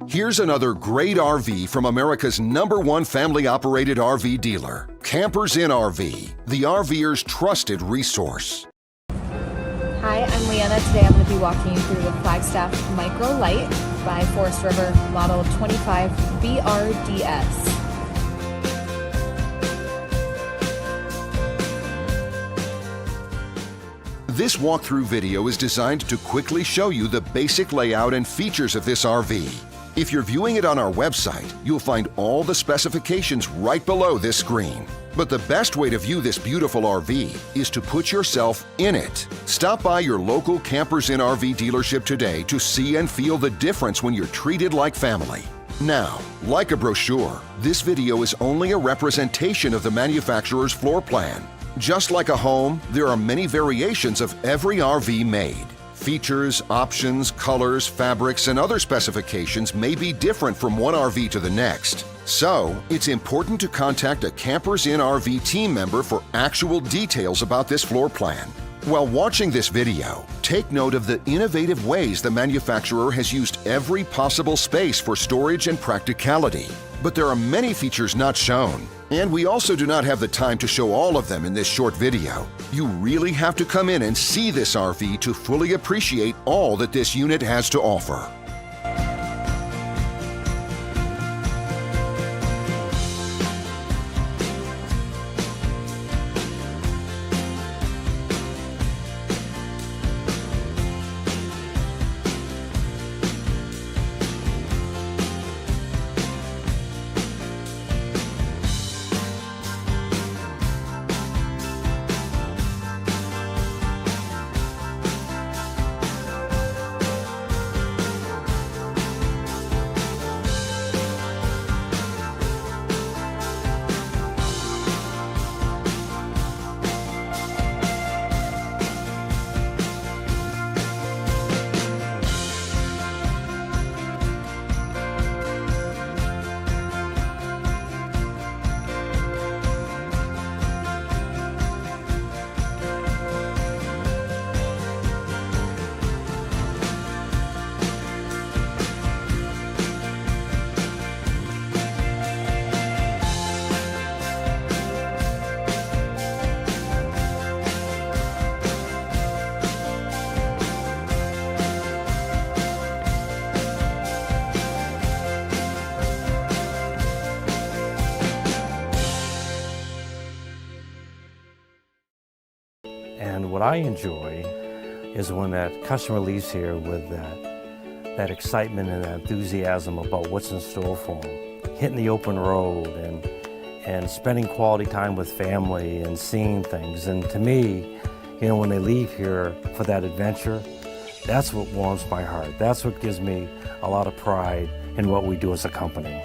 Here's another great RV from America's #1 family-operated RV dealer, Campers in RV, the RVer's trusted resource. Hi, I'm Leanna. Today I'm going to be walking you through the Flagstaff Micro Lite by Forest River, model 25BRDS. This walkthrough video is designed to quickly show you the basic layout and features of this RV. If you're viewing it on our website, you'll find all the specifications right below this screen. But the best way to view this beautiful RV is to put yourself in it. Stop by your local Campers in RV dealership today to see and feel the difference when you're treated like family. Now, like a brochure, this video is only a representation of the manufacturer's floor plan. Just like a home, there are many variations of every RV made. Features, options, colors, fabrics, and other specifications may be different from one RV to the next. So, it's important to contact a Campers in RV team member for actual details about this floor plan. While watching this video, take note of the innovative ways the manufacturer has used every possible space for storage and practicality. But there are many features not shown, and we also do not have the time to show all of them in this short video. You really have to come in and see this RV to fully appreciate all that this unit has to offer. And what I enjoy is when that customer leaves here with that excitement and that enthusiasm about what's in store for them. Hitting the open road and spending quality time with family and seeing things. And to me, you know, when they leave here for that adventure, that's what warms my heart. That's what gives me a lot of pride in what we do as a company.